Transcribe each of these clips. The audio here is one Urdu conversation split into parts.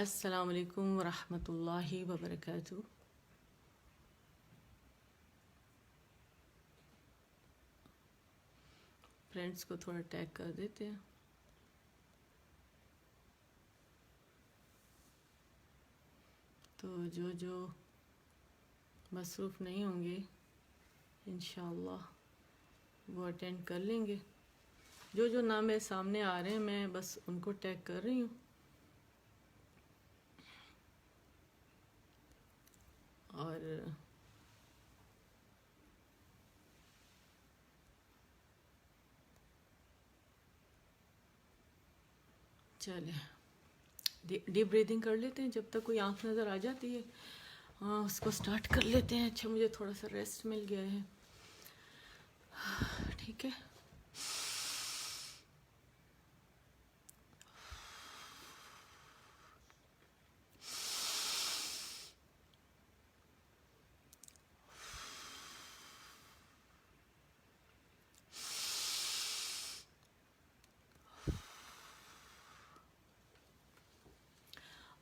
السلام علیکم ورحمۃ اللہ وبرکاتہ۔ فرینڈس کو تھوڑا ٹیگ کر دیتے ہیں۔ تو جو مصروف نہیں ہوں گے انشاءاللہ وہ اٹینڈ کر لیں گے۔ جو نام میرے سامنے آ رہے ہیں میں بس ان کو ٹیگ کر رہی ہوں، اور چلیں ڈیپ بریدنگ کر لیتے ہیں جب تک کوئی آنکھ نظر آ جاتی ہے اس کو سٹارٹ کر لیتے ہیں۔ اچھا مجھے تھوڑا سا ریسٹ مل گیا ہے، ٹھیک ہے۔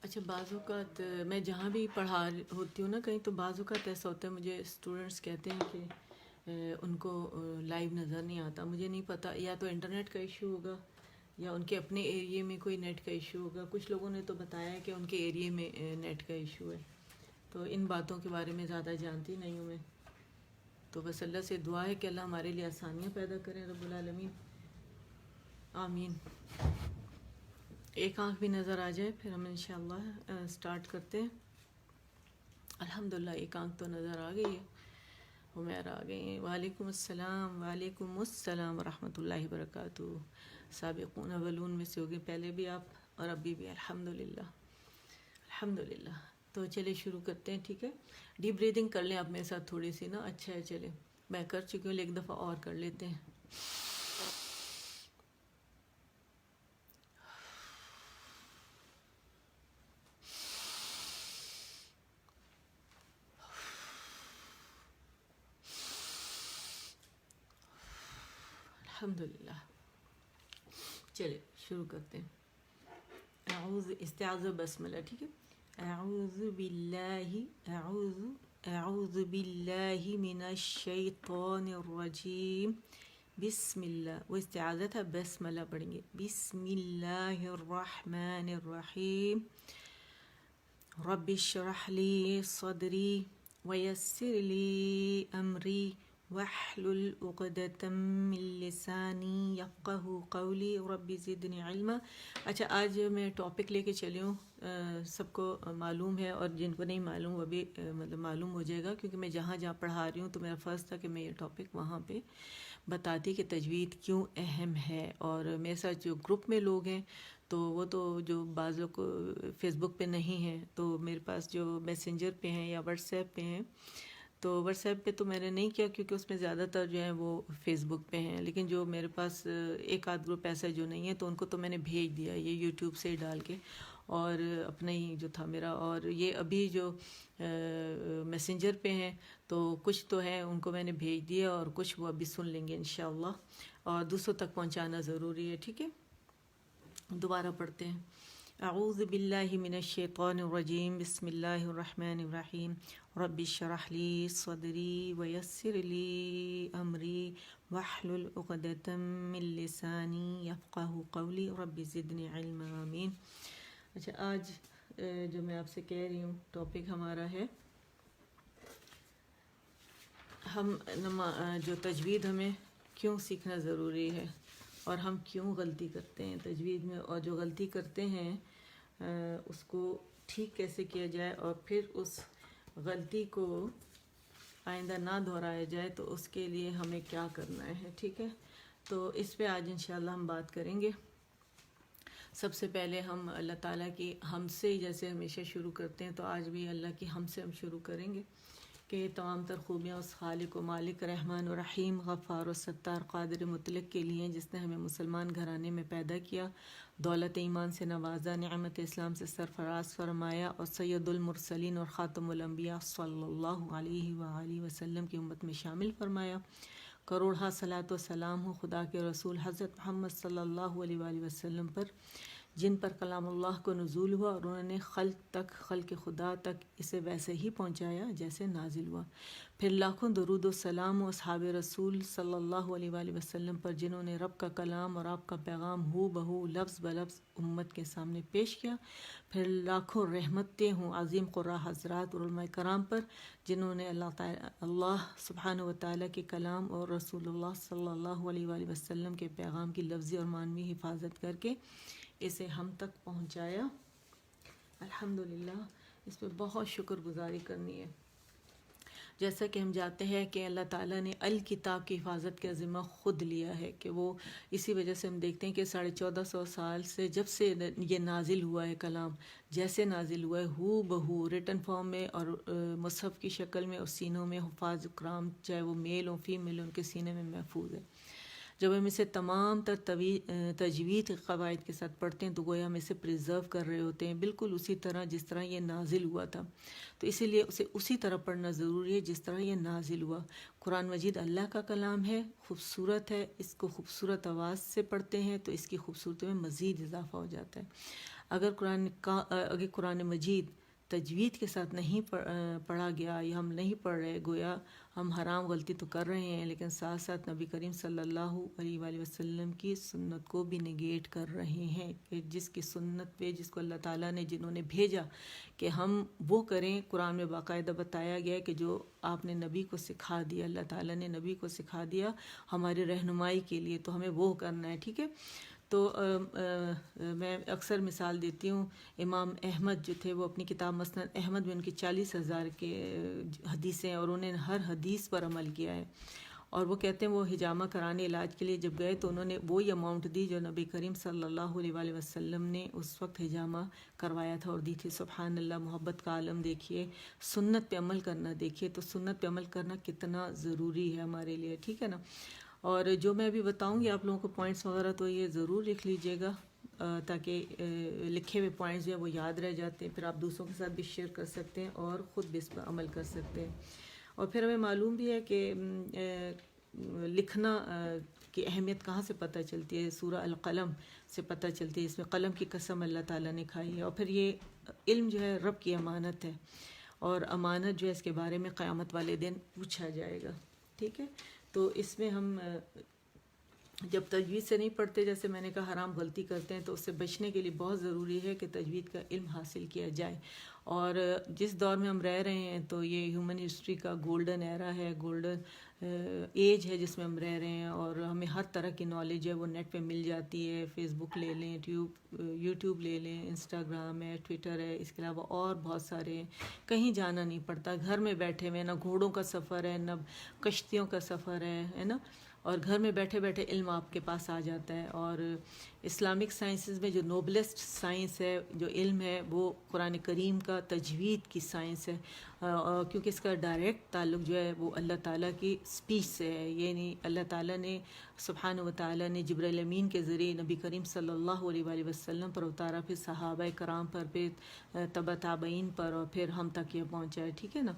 اچھا بعض اوقات میں جہاں بھی پڑھا ہوتی ہوں نا کہیں، تو بعض اوقات ایسا ہوتا ہے مجھے اسٹوڈنٹس کہتے ہیں کہ ان کو لائیو نظر نہیں آتا۔ مجھے نہیں پتہ، یا تو انٹرنیٹ کا ایشو ہوگا یا ان کے اپنے ایریے میں کوئی نیٹ کا ایشو ہوگا۔ کچھ لوگوں نے تو بتایا ہے کہ ان کے ایریے میں نیٹ کا ایشو ہے، تو ان باتوں کے بارے میں زیادہ جانتی نہیں ہوں میں۔ تو بس اللہ سے دعا ہے کہ اللہ ہمارے لیے آسانیاں پیدا کریں رب العالمین، آمین۔ ایک آنکھ بھی نظر آ جائے پھر ہم انشاءاللہ سٹارٹ کرتے ہیں۔ الحمدللہ ایک آنکھ تو نظر آ گئی ہے، عمیر آ گئی ہیں۔ وعلیکم السلام، وعلیکم السلام ورحمۃ اللہ وبرکاتہ۔ سابقون اولون میں سے ہوگے، پہلے بھی آپ اور ابھی بھی، الحمدللہ الحمدللہ۔ تو چلے شروع کرتے ہیں، ٹھیک ہے۔ ڈیپ بریدنگ کر لیں آپ میرے ساتھ تھوڑی سی نا، اچھا ہے۔ چلیں میں کر چکی ہوں، ایک دفعہ اور کر لیتے ہیں۔ الحمدللہ چلے شروع کرتے ہیں۔ استعاذہ بسملہ، ٹھیک ہے۔ اعوذ باللہ من الشیطان الرجیم، بسم اللہ۔ وہ استعاذہ تھا، بسملہ پڑھیں گے۔ بسم اللہ الرحمن الرحیم، رب اشرح لی صدری ویسر لی امری واحلل عقدۃ من لسانی یفقہوا قولی رب زدنی علما۔ اچھا آج میں ٹاپک لے کے چلی ہوں، سب کو معلوم ہے، اور جن کو نہیں معلوم وہ بھی مطلب معلوم ہو جائے گا، کیونکہ میں جہاں پڑھا رہی ہوں تو میرا فرض تھا کہ میں یہ ٹاپک وہاں پہ بتاتی کہ تجوید کیوں اہم ہے۔ اور میرے ساتھ جو گروپ میں لوگ ہیں تو وہ تو جو بعض لوگ فیس بک پہ نہیں ہیں، تو میرے پاس جو میسنجر پہ ہیں یا واٹس ایپ پہ ہیں، تو واٹس ایپ پہ تو میں نے نہیں کیا کیونکہ اس میں زیادہ تر جو ہیں وہ فیس بک پہ ہیں، لیکن جو میرے پاس ایک آدھ گروپ ایسا جو نہیں ہے تو ان کو تو میں نے بھیج دیا یہ یوٹیوب سے ڈال کے، اور اپنا ہی جو تھا میرا۔ اور یہ ابھی جو میسنجر پہ ہیں تو کچھ تو ہیں ان کو میں نے بھیج دیا، اور کچھ وہ ابھی سن لیں گے انشاءاللہ، اور دوسروں تک پہنچانا ضروری ہے، ٹھیک ہے۔ دوبارہ پڑھتے ہیں۔ اعوذ باللہ من الشیطان الرجیم، بسم اللہ الرحمن الرحیم، رب اشرح لی صدری ویسر لی امری واحلل عقدۃ من لسانی یفقہوا قولی رب زدنی علما، آمین۔ اچھا آج جو میں آپ سے کہہ رہی ہوں ٹاپک ہمارا ہے، ہم جو تجوید ہمیں کیوں سیکھنا ضروری ہے، اور ہم کیوں غلطی کرتے ہیں تجوید میں، اور جو غلطی کرتے ہیں اس کو ٹھیک کیسے کیا جائے، اور پھر اس غلطی کو آئندہ نہ دہرایا جائے تو اس کے لیے ہمیں کیا کرنا ہے، ٹھیک ہے۔ تو اس پہ آج انشاءاللہ ہم بات کریں گے۔ سب سے پہلے ہم اللہ تعالیٰ کی حمد سے، جیسے ہمیشہ شروع کرتے ہیں، تو آج بھی اللہ کی حمد سے ہم شروع کریں گے کہ تمام تر خوبیاں اس خالق و مالک رحمان و رحیم غفار و ستار قادر مطلق کے لیے، جس نے ہمیں مسلمان گھرانے میں پیدا کیا، دولت ایمان سے نوازا، نعمت اسلام سے سرفراز فرمایا، اور سید المرسلین اور خاتم الانبیاء صلی اللہ علیہ وآلہ وسلم کی امت میں شامل فرمایا۔ کروڑہا صلاۃ و سلام ہو خدا کے رسول حضرت محمد صلی اللہ علیہ وآلہ وسلم پر، جن پر کلام اللہ کو نزول ہوا اور انہوں نے خلق خدا تک اسے ویسے ہی پہنچایا جیسے نازل ہوا۔ پھر لاکھوں درود و سلام و اصحاب رسول صلی اللہ علیہ وآلہ وسلم پر جنہوں نے رب کا کلام اور آپ کا پیغام ہو بہو لفظ بلفظ امت کے سامنے پیش کیا۔ پھر لاکھوں رحمتیں ہوں عظیم قراء حضرات اور علماء کرام پر جنہوں نے اللہ سبحانہ و تعالیٰ کے کلام اور رسول اللہ صلی اللہ علیہ وآلہ وسلم کے پیغام کی لفظی اور معنوی حفاظت کر کے اسے ہم تک پہنچایا۔ الحمدللہ، اس پہ بہت شکر گزاری کرنی ہے۔ جیسا کہ ہم جانتے ہیں کہ اللہ تعالیٰ نے الکتاب کی حفاظت کا ذمہ خود لیا ہے، کہ وہ اسی وجہ سے ہم دیکھتے ہیں کہ 1450 سال سے جب سے یہ نازل ہوا ہے کلام، جیسے نازل ہوا ہے ہو بہو ریٹن فارم میں اور مصحف کی شکل میں اور سینوں میں حفاظ کرام چاہے وہ میل ہوں فیمیل ان کے سینے میں محفوظ ہے۔ جب ہم اسے تمام تر تجوید قواعد کے ساتھ پڑھتے ہیں تو گویا ہم اسے پریزرو کر رہے ہوتے ہیں، بالکل اسی طرح جس طرح یہ نازل ہوا تھا۔ تو اسی لیے اسے اسی طرح پڑھنا ضروری ہے جس طرح یہ نازل ہوا۔ قرآن مجید اللہ کا کلام ہے، خوبصورت ہے، اس کو خوبصورت آواز سے پڑھتے ہیں تو اس کی خوبصورتی میں مزید اضافہ ہو جاتا ہے۔ اگر قرآن مجید تجوید کے ساتھ نہیں پڑھا گیا یا ہم نہیں پڑھ رہے، گویا ہم حرام غلطی تو کر رہے ہیں، لیکن ساتھ ساتھ نبی کریم صلی اللہ علیہ وآلہ وسلم کی سنت کو بھی نگیٹ کر رہے ہیں، کہ جس کی سنت پہ جس کو اللہ تعالیٰ نے جنہوں نے بھیجا کہ ہم وہ کریں۔ قرآن میں باقاعدہ بتایا گیا ہے کہ جو آپ نے نبی کو سکھا دیا، اللہ تعالیٰ نے نبی کو سکھا دیا ہماری رہنمائی کے لیے، تو ہمیں وہ کرنا ہے، ٹھیک ہے۔ تو میں اکثر مثال دیتی ہوں، امام احمد جو تھے وہ اپنی کتاب مسند احمد میں ان کی 40,000 کے حدیثیں اور انہوں نے ہر حدیث پر عمل کیا ہے، اور وہ کہتے ہیں وہ حجامہ کرانے علاج کے لیے جب گئے تو انہوں نے وہی اماؤنٹ دی جو نبی کریم صلی اللہ علیہ وآلہ وسلم نے اس وقت حجامہ کروایا تھا اور دی تھی۔ سبحان اللہ، محبت کا عالم دیکھیے، سنت پہ عمل کرنا دیکھیے، تو سنت پہ عمل کرنا کتنا ضروری ہے ہمارے لیے، ٹھیک ہے نا۔ اور جو میں ابھی بتاؤں گی آپ لوگوں کو پوائنٹس وغیرہ، تو یہ ضرور لکھ لیجئے گا تاکہ لکھے ہوئے پوائنٹس جو ہے وہ یاد رہ جاتے ہیں، پھر آپ دوسروں کے ساتھ بھی شیئر کر سکتے ہیں اور خود بھی اس پر عمل کر سکتے ہیں۔ اور پھر ہمیں معلوم بھی ہے کہ لکھنا کی اہمیت کہاں سے پتہ چلتی ہے، سورہ القلم سے پتہ چلتی ہے، اس میں قلم کی قسم اللہ تعالیٰ نے کھائی ہے۔ اور پھر یہ علم جو ہے رب کی امانت ہے، اور امانت جو ہے اس کے بارے میں قیامت والے دن پوچھا جائے گا، ٹھیک ہے۔ تو اس میں ہم جب تجوید سے نہیں پڑھتے، جیسے میں نے کہا حرام غلطی کرتے ہیں، تو اس سے بچنے کے لیے بہت ضروری ہے کہ تجوید کا علم حاصل کیا جائے۔ اور جس دور میں ہم رہ رہے ہیں تو یہ ہیومن ہسٹری کا گولڈن ایرا ہے، گولڈن ایج ہے جس میں ہم رہ رہے ہیں، اور ہمیں ہر طرح کی نالج ہے وہ نیٹ پہ مل جاتی ہے۔ فیس بک لے لیں، یوٹیوب لے لیں، انسٹاگرام ہے، ٹویٹر ہے، اس کے علاوہ اور بہت سارے ہیں، کہیں جانا نہیں پڑتا، گھر میں بیٹھے ہوئے، نہ گھوڑوں کا سفر ہے نہ کشتیوں کا سفر ہے نا، اور گھر میں بیٹھے بیٹھے علم آپ کے پاس آ جاتا ہے۔ اور اسلامک سائنسز میں جو نوبلسٹ سائنس ہے، جو علم ہے، وہ قرآن کریم کا تجوید کی سائنس ہے، کیونکہ اس کا ڈائریکٹ تعلق جو ہے وہ اللہ تعالیٰ کی اسپیچ سے ہے، یعنی اللہ تعالیٰ نے سبحانہ و تعالیٰ نے جبرائیل امین کے ذریعے نبی کریم صلی اللہ علیہ وآلہ وسلم پر اتارا، پھر صحابہ کرام پر، پھر تبع تابعین پر، اور پھر ہم تک یہ پہنچا ہے، ٹھیک ہے نا۔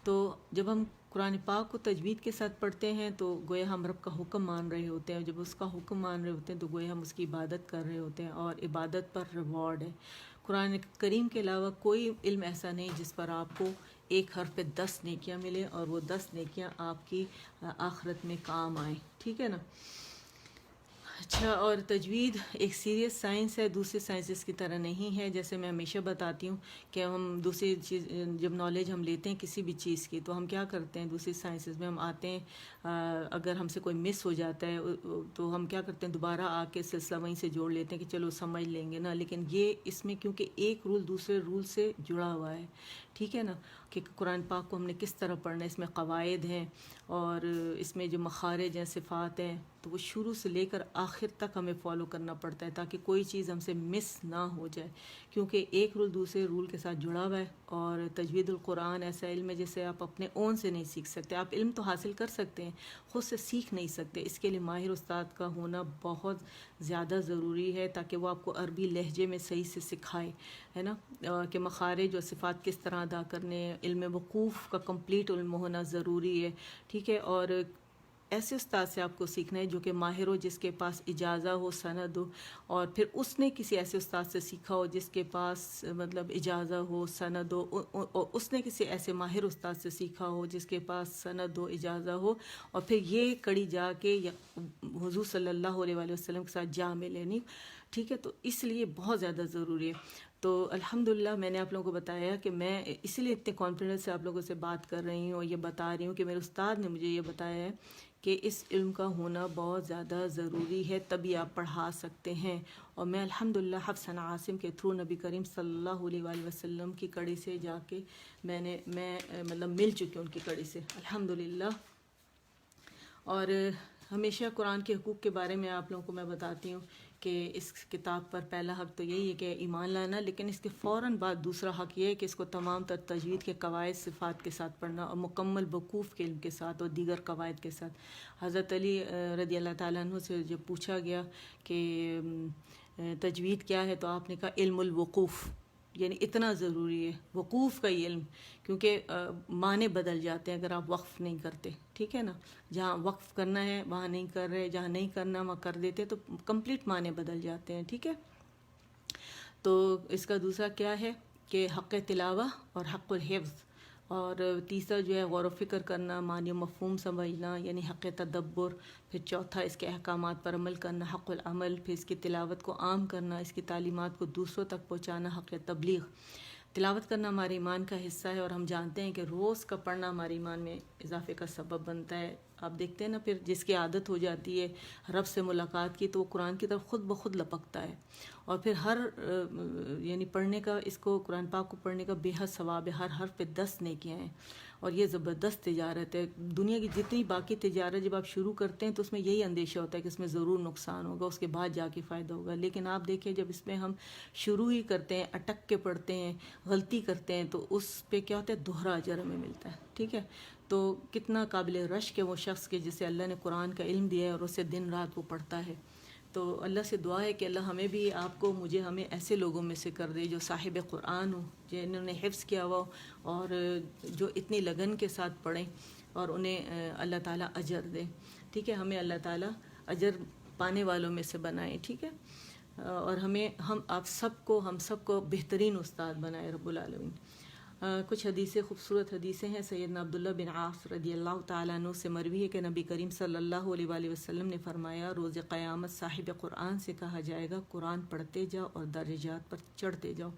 تو جب ہم قرآن پاک کو تجوید کے ساتھ پڑھتے ہیں تو گویا ہم رب کا حکم مان رہے ہوتے ہیں، جب اس کا حکم مان رہے ہوتے ہیں تو گویا ہم اس کی عبادت کر رہے ہوتے ہیں، اور عبادت پر ریوارڈ ہے۔ قرآن کریم کے علاوہ کوئی علم ایسا نہیں جس پر آپ کو ایک حرف پہ 10 نیکیاں ملے، اور وہ 10 نیکیاں آپ کی آخرت میں کام آئیں، ٹھیک ہے نا۔ اچھا، اور تجوید ایک سیریس سائنس ہے، دوسری سائنسز کی طرح نہیں ہے۔ جیسے میں ہمیشہ بتاتی ہوں کہ ہم دوسری چیز جب نالج ہم لیتے ہیں کسی بھی چیز کی، تو ہم کیا کرتے ہیں، دوسری سائنسز میں ہم آتے ہیں، اگر ہم سے کوئی مس ہو جاتا ہے تو ہم کیا کرتے ہیں، دوبارہ آ کے سلسلہ وہیں سے جوڑ لیتے ہیں کہ چلو سمجھ لیں گے نا، لیکن یہ اس میں کیونکہ ایک رول دوسرے رول سے جڑا ہوا ہے، ٹھیک ہے نا، کہ قرآن پاک کو ہم نے کس طرح پڑھنا ہے، اس میں قواعد ہیں، اور اس میں جو مخارج ہیں، صفات ہیں، تو وہ شروع سے لے کر آخر تک ہمیں فالو کرنا پڑتا ہے تاکہ کوئی چیز ہم سے مس نہ ہو جائے، کیونکہ ایک رول دوسرے رول کے ساتھ جڑا ہوا ہے۔ اور تجوید القرآن ایسا علم ہے جسے آپ اپنے اون سے نہیں سیکھ سکتے، آپ علم تو حاصل کر سکتے ہیں، خود سے سیکھ نہیں سکتے، اس کے لیے ماہر استاد کا ہونا بہت زیادہ ضروری ہے تاکہ وہ آپ کو عربی لہجے میں صحیح سے سکھائے، ہے نا، کہ مخارج اور صفات کس طرح ادا کرنے ہیں، علم وقوف کا کمپلیٹ علم ہونا ضروری ہے، ٹھیک ہے۔ اور ایسے استاد سے آپ کو سیکھنا ہے جو کہ ماہر ہو، جس کے پاس اجازہ ہو، سند ہو، اور پھر اس نے کسی ایسے استاد سے سیکھا ہو جس کے پاس مطلب اجازہ ہو، سند ہو، اور اس نے کسی ایسے ماہر استاد سے سیکھا ہو جس کے پاس سند ہو، اجازہ ہو، اور پھر یہ کڑی جا کے حضور صلی اللہ علیہ وآلہ وسلم کے ساتھ جا ملے، ٹھیک ہے. تو اس لیے بہت زیادہ ضروری ہے. تو الحمدللہ میں نے آپ لوگوں کو بتایا کہ میں اسی لیے اتنے کانفیڈنس سے آپ لوگوں سے بات کر رہی ہوں اور یہ بتا رہی ہوں کہ میرے استاد نے مجھے یہ بتایا ہے کہ اس علم کا ہونا بہت زیادہ ضروری ہے، تبھی آپ پڑھا سکتے ہیں. اور میں الحمدللہ حفص عاصم کے تھرو نبی کریم صلی اللہ علیہ وآلہ وسلم کی کڑی سے جا کے میں مطلب مل چکی ہوں ان کی کڑی سے الحمدللہ. اور ہمیشہ قرآن کے حقوق کے بارے میں آپ لوگوں کو میں بتاتی ہوں کہ اس کتاب پر پہلا حق تو یہی ہے کہ ایمان لانا، لیکن اس کے فوراً بعد دوسرا حق یہ ہے کہ اس کو تمام تر تجوید کے قواعد صفات کے ساتھ پڑھنا، اور مکمل وقوف کے علم کے ساتھ اور دیگر قواعد کے ساتھ. حضرت علی رضی اللہ تعالیٰ عنہ سے جب پوچھا گیا کہ تجوید کیا ہے تو آپ نے کہا علم الوقوف، یعنی اتنا ضروری ہے وقوف کا علم، کیونکہ معنی بدل جاتے ہیں اگر آپ وقف نہیں کرتے، ٹھیک ہے نا. جہاں وقف کرنا ہے وہاں نہیں کر رہے، جہاں نہیں کرنا وہاں کر دیتے، تو کمپلیٹ معنی بدل جاتے ہیں، ٹھیک ہے. تو اس کا دوسرا کیا ہے کہ حق تلاوہ اور حق الحفظ، اور تیسرا جو ہے غور و فکر کرنا، معنی و مفہوم سمجھنا یعنی حق تدبر. پھر چوتھا اس کے احکامات پر عمل کرنا، حق العمل. پھر اس کی تلاوت کو عام کرنا، اس کی تعلیمات کو دوسروں تک پہنچانا، حق تبلیغ. تلاوت کرنا ہمارے ایمان کا حصہ ہے، اور ہم جانتے ہیں کہ روز کا پڑھنا ہمارے ایمان میں اضافے کا سبب بنتا ہے. آپ دیکھتے ہیں نا، پھر جس کی عادت ہو جاتی ہے رب سے ملاقات کی، تو وہ قرآن کی طرف خود بخود لپکتا ہے. اور پھر ہر یعنی پڑھنے کا، اس کو قرآن پاک کو پڑھنے کا بے حد ثواب ہے. ہر حرف پہ 10 نیکیاں ہیں، اور یہ زبردست تجارت ہے. دنیا کی جتنی باقی تجارت جب آپ شروع کرتے ہیں تو اس میں یہی اندیشہ ہوتا ہے کہ اس میں ضرور نقصان ہوگا، اس کے بعد جا کے فائدہ ہوگا. لیکن آپ دیکھیں جب اس میں ہم شروع ہی کرتے ہیں، اٹک کے پڑھتے ہیں، غلطی کرتے ہیں، تو اس پہ کیا ہوتا ہے، دوہرا اجر ہمیں ملتا ہے، ٹھیک ہے. تو کتنا قابل رشک ہے وہ شخص کے جسے اللہ نے قرآن کا علم دیا ہے اور اسے دن رات وہ پڑھتا ہے. تو اللہ سے دعا ہے کہ اللہ ہمیں بھی، آپ کو، مجھے، ہمیں ایسے لوگوں میں سے کر دے جو صاحب قرآن ہو، جنہوں نے حفظ کیا ہوا ہو، اور جو اتنی لگن کے ساتھ پڑھیں، اور انہیں اللہ تعالیٰ اجر دے، ٹھیک ہے. ہمیں اللہ تعالیٰ اجر پانے والوں میں سے بنائے، ٹھیک ہے. اور ہم سب کو بہترین استاد بنائے رب العالمین. کچھ حدیثیں، خوبصورت حدیثیں ہیں. سیدنا عبداللہ بن عاص رضی اللہ تعالیٰ عنہ سے مروی ہے کہ نبی کریم صلی اللہ علیہ وآلہ وسلم نے فرمایا، روز قیامت صاحب قرآن سے کہا جائے گا قرآن پڑھتے جاؤ اور درجات پر چڑھتے جاؤ.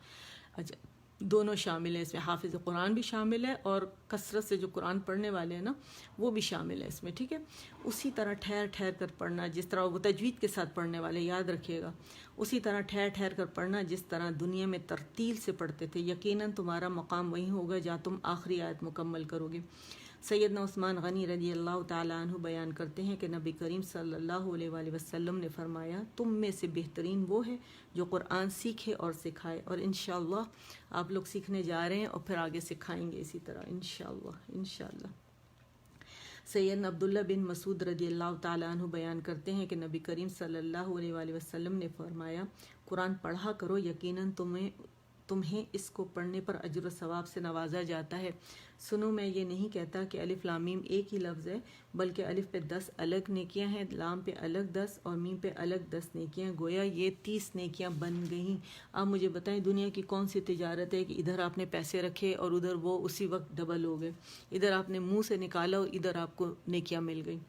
اچھا، دونوں شامل ہیں اس میں، حافظ قرآن بھی شامل ہے اور کثرت سے جو قرآن پڑھنے والے ہیں نا وہ بھی شامل ہے اس میں، ٹھیک ہے. اسی طرح ٹھہر ٹھہر کر پڑھنا، جس طرح وہ تجوید کے ساتھ پڑھنے والے، یاد رکھیے گا، اسی طرح ٹھہر ٹھہر کر پڑھنا جس طرح دنیا میں ترتیل سے پڑھتے تھے. یقیناً تمہارا مقام وہیں ہوگا جہاں تم آخری آیت مکمل کرو گے. سیدنا عثمان غنی رضی اللہ تعالیٰ عنہ بیان کرتے ہیں کہ نبی کریم صلی اللہ علیہ وآلہ وسلم نے فرمایا، تم میں سے بہترین وہ ہے جو قرآن سیکھے اور سکھائے. اور انشاءاللہ آپ لوگ سیکھنے جا رہے ہیں اور پھر آگے سکھائیں گے اسی طرح انشاءاللہ. سیدنا عبداللہ بن مسعود رضی اللہ تعالیٰ عنہ بیان کرتے ہیں کہ نبی کریم صلی اللہ علیہ وآلہ وسلم نے فرمایا، قرآن پڑھا کرو، یقیناً تمہیں اس کو پڑھنے پر اجر و ثواب سے نوازا جاتا ہے. سنو، میں یہ نہیں کہتا کہ الف لام میم ایک ہی لفظ ہے، بلکہ الف پہ 10 الگ نیکیاں ہیں، لام پہ الگ 10 اور میم پہ الگ 10 نیکیاں، گویا یہ 30 نیکیاں بن گئیں. آپ مجھے بتائیں دنیا کی کون سی تجارت ہے کہ ادھر آپ نے پیسے رکھے اور ادھر وہ اسی وقت ڈبل ہو گئے، ادھر آپ نے منہ سے نکالا اور ادھر آپ کو نیکیاں مل گئیں.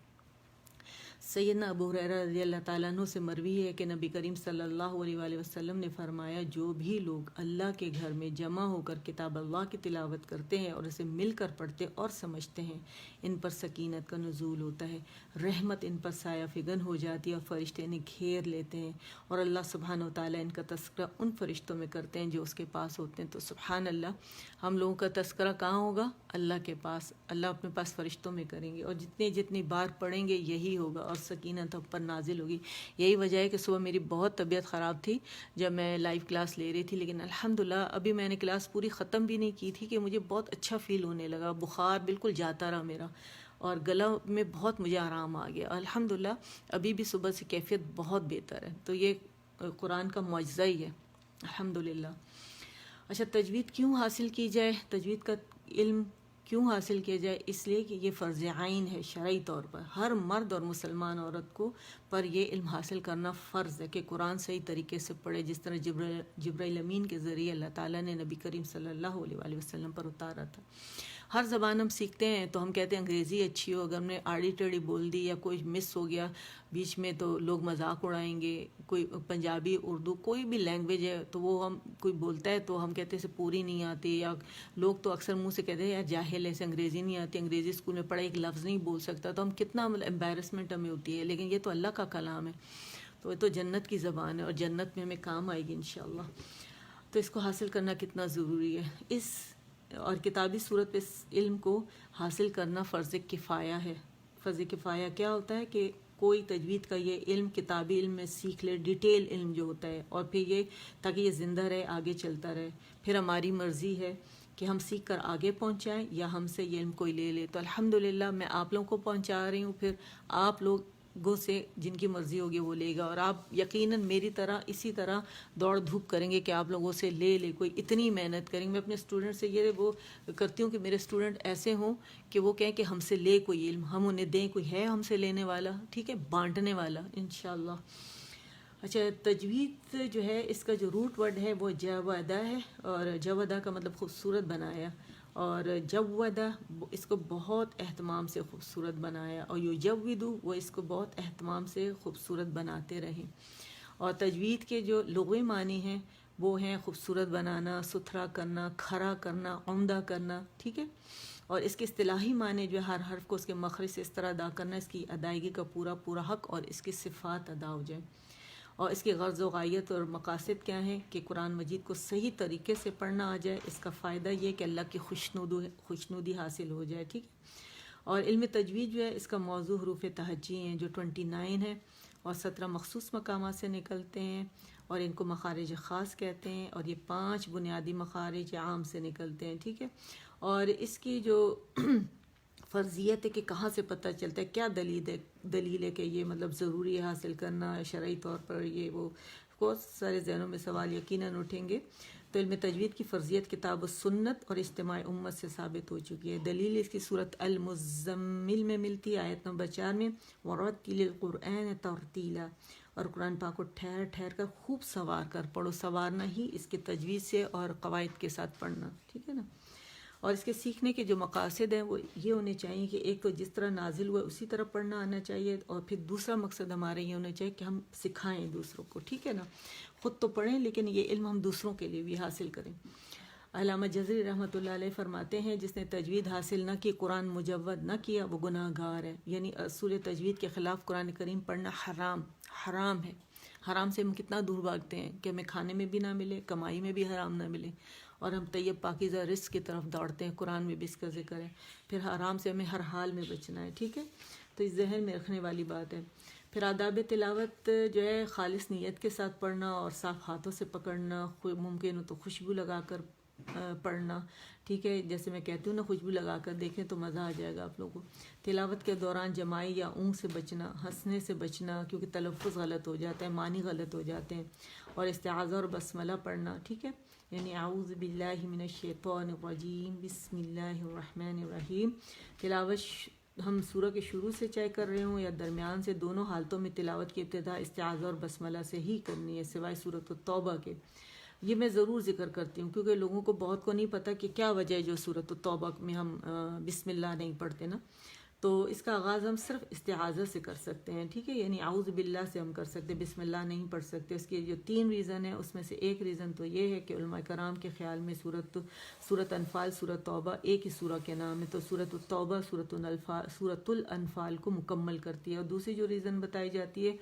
سیدنا ابو ہریرہ رضی اللہ تعالیٰ عنہ سے مروی ہے کہ نبی کریم صلی اللہ علیہ وآلہ وسلم نے فرمایا، جو بھی لوگ اللہ کے گھر میں جمع ہو کر کتاب اللہ کی تلاوت کرتے ہیں اور اسے مل کر پڑھتے اور سمجھتے ہیں، ان پر سکینت کا نزول ہوتا ہے، رحمت ان پر سایہ فگن ہو جاتی ہے اور فرشتے انہیں گھیر لیتے ہیں، اور اللہ سبحانہ و تعالیٰ ان کا تذکرہ ان فرشتوں میں کرتے ہیں جو اس کے پاس ہوتے ہیں. تو سبحان اللہ، ہم لوگوں کا تذکرہ کہاں ہوگا؟ اللہ کے پاس. اللہ اپنے پاس فرشتوں میں کریں گے، اور جتنی بار پڑھیں گے یہی ہوگا، اور سکینت ہم پر نازل ہوگی. یہی وجہ ہے کہ صبح میری بہت طبیعت خراب تھی جب میں لائیو کلاس لے رہی تھی، لیکن الحمدللہ ابھی میں نے کلاس پوری ختم بھی نہیں کی تھی کہ مجھے بہت اچھا فیل ہونے لگا، بخار بالکل جاتا رہا میرا، اور گلا میں بہت مجھے آرام آ گیا. الحمدللہ ابھی بھی صبح سے کیفیت بہت بہتر ہے. تو یہ قرآن کا معجزہ ہی ہے الحمدللہ. اچھا، تجوید کیوں حاصل کی جائے؟ تجوید کا علم کیوں حاصل کیا جائے؟ اس لیے کہ یہ فرض عین ہے شرعی طور پر، ہر مرد اور مسلمان عورت کو پر یہ علم حاصل کرنا فرض ہے کہ قرآن صحیح طریقے سے پڑھے، جس طرح جبرائیل امین کے ذریعے اللہ تعالیٰ نے نبی کریم صلی اللہ علیہ وآلہ وسلم پر اتارا تھا۔ ہر زبان ہم سیکھتے ہیں تو ہم کہتے ہیں انگریزی اچھی ہو، اگر ہم نے آڑی ٹیڑھی بول دی یا کوئی مس ہو گیا بیچ میں تو لوگ مذاق اڑائیں گے۔ کوئی پنجابی، اردو، کوئی بھی لینگویج ہے تو وہ ہم کوئی بولتا ہے تو ہم کہتے ہیں اسے پوری نہیں آتی، یا لوگ تو اکثر منہ سے کہتے ہیں یار جاہل ہے، اسے انگریزی نہیں آتی، انگریزی اسکول میں پڑھا ایک لفظ نہیں بول سکتا، تو ہم کتنا امبیرسمنٹ ہمیں ہوتی ہے۔ لیکن یہ تو اللہ کا کلام ہے، تو یہ تو جنت کی زبان ہے اور جنت میں ہمیں کام آئے گی انشاءاللہ۔ تو اس کو حاصل کرنا کتنا ضروری ہے، اس اور کتابی صورت پہ اس علم کو حاصل کرنا فرض کفایہ ہے۔ فرض کفایہ کیا ہوتا ہے کہ کوئی تجوید کا یہ علم کتابی علم میں سیکھ لے، ڈیٹیل علم جو ہوتا ہے، اور پھر یہ تاکہ یہ زندہ رہے، آگے چلتا رہے۔ پھر ہماری مرضی ہے کہ ہم سیکھ کر آگے پہنچائیں یا ہم سے یہ علم کوئی لے لے۔ تو الحمدللہ میں آپ لوگوں کو پہنچا رہی ہوں، پھر آپ لوگوں سے جن کی مرضی ہوگی وہ لے گا، اور آپ یقیناً میری طرح اسی طرح دوڑ دھوپ کریں گے کہ آپ لوگوں سے لے کوئی اتنی محنت کریں گے۔ میں اپنے اسٹوڈنٹ سے یہ وہ کرتی ہوں کہ میرے اسٹوڈنٹ ایسے ہوں کہ وہ کہیں کہ ہم سے لے کوئی علم، ہم انہیں دیں، کوئی ہے ہم سے لینے والا، ٹھیک ہے، بانٹنے والا انشاءاللہ۔ اچھا، تجوید جو ہے اس کا جو روٹ ورڈ ہے وہ جودا ہے، اور جودا کا مطلب خوبصورت بنایا، اور جودا اس کو بہت اہتمام سے خوبصورت بنایا، اور یجودو وہ اس کو بہت اہتمام سے خوبصورت بناتے رہے۔ اور تجوید کے جو لغوی معنی ہیں وہ ہیں خوبصورت بنانا، ستھرا کرنا، کھرا کرنا، عمدہ کرنا، ٹھیک ہے۔ اور اس کے اصطلاحی معنی جو ہے ہر حرف کو اس کے مخرج سے اس طرح ادا کرنا اس کی ادائیگی کا پورا حق اور اس کی صفات ادا ہو جائے۔ اور اس کی غرض و غایت اور مقاصد کیا ہیں کہ قرآن مجید کو صحیح طریقے سے پڑھنا آ جائے، اس کا فائدہ یہ کہ اللہ کی خوشنودی حاصل ہو جائے، ٹھیک ہے۔ اور علم تجوید جو ہے اس کا موضوع حروف تہجی ہیں جو 29 ہیں، اور 17 مخصوص مقامات سے نکلتے ہیں، اور ان کو مخارج خاص کہتے ہیں، اور یہ 5 بنیادی مخارج عام سے نکلتے ہیں، ٹھیک ہے۔ اور اس کی جو فرضیت ہے کہ کہاں سے پتہ چلتا ہے، کیا دلیل ہے کہ یہ مطلب ضروری ہے حاصل کرنا شرعی طور پر، یہ وہ بہت سارے ذہنوں میں سوال یقیناً اٹھیں گے۔ تو علم تجوید کی فرضیت کتاب و سنت اور اجتماع امت سے ثابت ہو چکی ہے۔ دلیل اس کی صورت المزمل میں ملتی ہے، آیت نمبر 4 میں، وَرَتِّلِ الْقُرْآنَ تَرْتِیلًا، اور قرآن پاک کو ٹھہر ٹھہر کر خوب سوار کر پڑھو، سوارنا ہی اس کی تجوید سے اور قواعد کے ساتھ پڑھنا، ٹھیک ہے نا۔ اور اس کے سیکھنے کے جو مقاصد ہیں وہ یہ ہونے چاہیے کہ ایک تو جس طرح نازل ہوا اسی طرح پڑھنا آنا چاہیے، اور پھر دوسرا مقصد ہمارے یہ ہونا چاہیے کہ ہم سکھائیں دوسروں کو، ٹھیک ہے نا۔ خود تو پڑھیں لیکن یہ علم ہم دوسروں کے لیے بھی حاصل کریں۔ علامہ جزری رحمۃ اللہ علیہ فرماتے ہیں جس نے تجوید حاصل نہ کی، قرآن مجود نہ کیا، وہ گناہ گار ہے۔ یعنی اصول تجوید کے خلاف قرآن کریم پڑھنا حرام ہے۔ حرام سے ہم کتنا دور بھاگتے ہیں کہ ہمیں کھانے میں بھی نہ ملے، کمائی میں بھی حرام نہ ملے، اور ہم طیب پاکیزہ رزق کی طرف دوڑتے ہیں۔ قرآن میں بھی اس کا ذکر ہے۔ پھر حرام سے ہمیں ہر حال میں بچنا ہے، ٹھیک ہے۔ تو اس ذہن میں رکھنے والی بات ہے۔ پھر آداب تلاوت جو ہے خالص نیت کے ساتھ پڑھنا اور صاف ہاتھوں سے پکڑنا، ممکن ہو تو خوشبو لگا کر پڑھنا، ٹھیک ہے۔ جیسے میں کہتی ہوں نا، خوشبو لگا کر دیکھیں تو مزہ آ جائے گا آپ لوگوں کو۔ تلاوت کے دوران جمائی یا اونگ سے بچنا، ہنسنے سے بچنا کیونکہ تلفظ غلط ہو جاتا ہے، معنی غلط ہو جاتے ہیں، اور استعاذہ اور بسملہ پڑھنا، ٹھیک ہے۔ یعنی اعوذ باللہ من الشیطان الرجیم بسم اللہ الرحمن الرحیم۔ تلاوت ہم سورہ کے شروع سے چاہے کر رہے ہوں یا درمیان سے، دونوں حالتوں میں تلاوت کی ابتدا استعاذہ اور بسملہ سے ہی کرنی ہے، سوائے سورۃ التوبہ کے۔ یہ میں ضرور ذکر کرتی ہوں کیونکہ لوگوں کو بہت کو نہیں پتہ کہ کیا وجہ ہے جو سورۃ التوبہ میں ہم بسم اللہ نہیں پڑھتے نا۔ تو اس کا آغاز ہم صرف استعاذہ سے کر سکتے ہیں، ٹھیک ہے۔ یعنی اعوذ باللہ سے ہم کر سکتے ہیں، بسم اللہ نہیں پڑھ سکتے۔ اس کے جو 3 ریزن ہیں اس میں سے ایک ریزن تو یہ ہے کہ علماء کرام کے خیال میں سورۃ انفال، سورۃ توبہ ایک ہی سورہ کے نام ہے، تو سورۃ التوبہ سورۃ الانفال کو مکمل کرتی ہے۔ اور دوسری جو ریزن بتائی جاتی ہے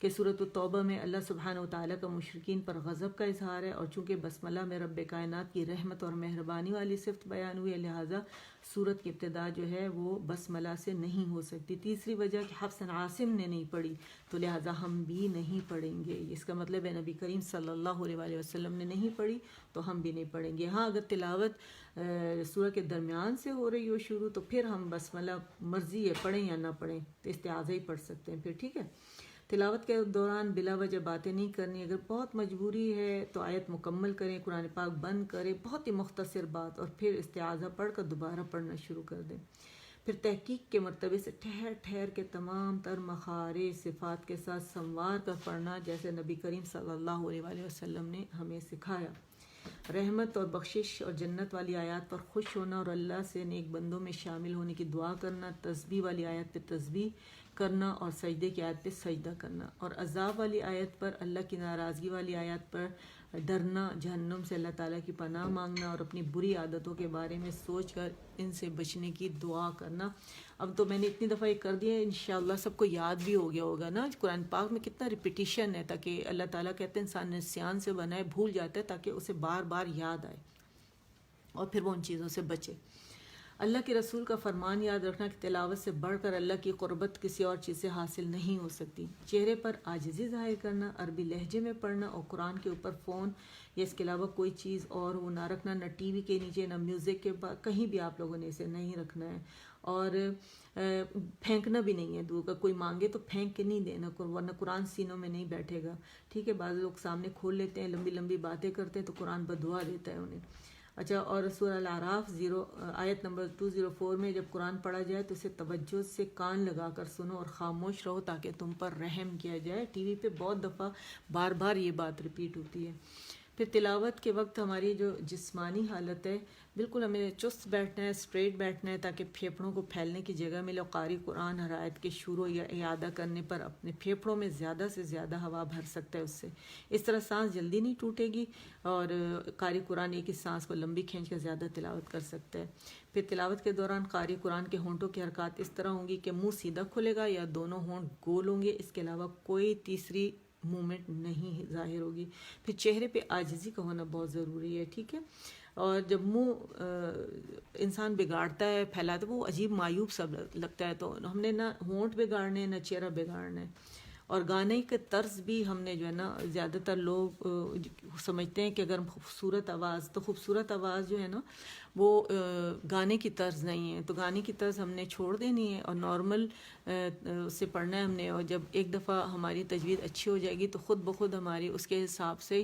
کہ سورۃ التوبہ میں اللہ سبحانہ وتعالیٰ کا مشرکین پر غضب کا اظہار ہے، اور چونکہ بسملہ میں رب کائنات کی رحمت اور مہربانی والی صفت بیان ہوئی ہے، لہٰذا سورت کی ابتدا جو ہے وہ بسملہ سے نہیں ہو سکتی۔ تیسری وجہ کہ حفص عاصم نے نہیں پڑھی تو لہٰذا ہم بھی نہیں پڑھیں گے۔ اس کا مطلب ہے نبی کریم صلی اللہ علیہ وآلہ وسلم نے نہیں پڑھی تو ہم بھی نہیں پڑھیں گے۔ ہاں اگر تلاوت سورہ کے درمیان سے ہو رہی ہو شروع تو پھر ہم بسملہ مرضی ہے پڑھیں یا نہ پڑھیں، تو استعاذہ ہی پڑھ سکتے ہیں پھر، ٹھیک ہے۔ تلاوت کے دوران بلا وجہ باتیں نہیں کرنی، اگر بہت مجبوری ہے تو آیت مکمل کریں، قرآن پاک بند کریں، بہت ہی مختصر بات، اور پھر استعاذہ پڑھ کر دوبارہ پڑھنا شروع کر دیں۔ پھر تحقیق کے مرتبے سے ٹھہر ٹھہر کے تمام تر مخارج صفات کے ساتھ سنوار کر پڑھنا، جیسے نبی کریم صلی اللہ علیہ وآلہ وسلم نے ہمیں سکھایا۔ رحمت اور بخشش اور جنت والی آیات پر خوش ہونا اور اللہ سے نیک بندوں میں شامل ہونے کی دعا کرنا، تسبیح والی آیت پہ تسبیح کرنا اور سجدے کی آیت پہ سجدہ کرنا، اور عذاب والی آیت پر، اللہ کی ناراضگی والی آیات پر ڈرنا، جہنم سے اللہ تعالیٰ کی پناہ مانگنا اور اپنی بری عادتوں کے بارے میں سوچ کر ان سے بچنے کی دعا کرنا۔ اب تو میں نے اتنی دفعہ یہ کر دیا ہے، انشاءاللہ سب کو یاد بھی ہو گیا ہوگا نا۔ قرآن پاک میں کتنا ریپیٹیشن ہے، تاکہ اللہ تعالیٰ کہتے ہیں انسان نسیان سے بنائے، بھول جاتا ہے تاکہ اسے بار بار یاد آئے اور پھر وہ ان چیزوں سے بچے۔ اللہ کے رسول کا فرمان یاد رکھنا کہ تلاوت سے بڑھ کر اللہ کی قربت کسی اور چیز سے حاصل نہیں ہو سکتی۔ چہرے پر عاجزی ظاہر کرنا، عربی لہجے میں پڑھنا، اور قرآن کے اوپر فون یا اس کے علاوہ کوئی چیز اور وہ نہ رکھنا، نہ ٹی وی کے نیچے، نہ میوزک کے کہیں بھی آپ لوگوں نے اسے نہیں رکھنا ہے، اور پھینکنا بھی نہیں ہے دور کا، کوئی مانگے تو پھینک کے نہیں دینا، ورنہ قرآن سینوں میں نہیں بیٹھے گا، ٹھیک ہے۔ بعض لوگ سامنے کھول لیتے ہیں، لمبی لمبی باتیں کرتے ہیں تو قرآن بددعا دیتا ہے انہیں۔ اچھا، اور سورہ الاعراف آیت نمبر 204 میں جب قرآن پڑھا جائے تو اسے توجہ سے کان لگا کر سنو اور خاموش رہو تاکہ تم پر رحم کیا جائے۔ ٹی وی پہ بہت دفعہ بار بار یہ بات ریپیٹ ہوتی ہے۔ پھر تلاوت کے وقت ہماری جو جسمانی حالت ہے، بالکل ہمیں چست بیٹھنا ہے، اسٹریٹ بیٹھنا ہے تاکہ پھیپھڑوں کو پھیلنے کی جگہ ملے، اور قاری قرآن ہر آیت کے شروع یا اعادہ کرنے پر اپنے پھیپھڑوں میں زیادہ سے زیادہ ہوا بھر سکتا ہے اس سے، اس طرح سانس جلدی نہیں ٹوٹے گی، اور قاری قرآن ایک ہی سانس کو لمبی کھینچ کر زیادہ تلاوت کر سکتا ہے۔ پھر تلاوت کے دوران قاری قرآن کے ہونٹوں کی حرکات اس طرح ہوں گی کہ منہ سیدھا کھلے گا یا دونوں ہونٹ گول ہوں گے، اس کے علاوہ کوئی تیسری مومنٹ نہیں ظاہر ہوگی۔ پھر چہرے پہ عاجزی کا ہونا بہت ضروری ہے، ٹھیک ہے۔ اور جب منہ انسان بگاڑتا ہے، پھیلاتا ہے، وہ عجیب معیوب سب لگتا ہے، تو ہم نے نہ ہونٹ بگاڑنے نہ چہرہ بگاڑنا ہے۔ اور گانے کے طرز بھی ہم نے جو ہے نا، زیادہ تر لوگ سمجھتے ہیں کہ اگر خوبصورت آواز، تو خوبصورت آواز جو ہے نا وہ گانے کی طرز نہیں ہے، تو گانے کی طرز ہم نے چھوڑ دینی ہے اور نارمل سے پڑھنا ہے ہم نے۔ اور جب ایک دفعہ ہماری تجوید اچھی ہو جائے گی تو خود بخود ہماری اس کے حساب سے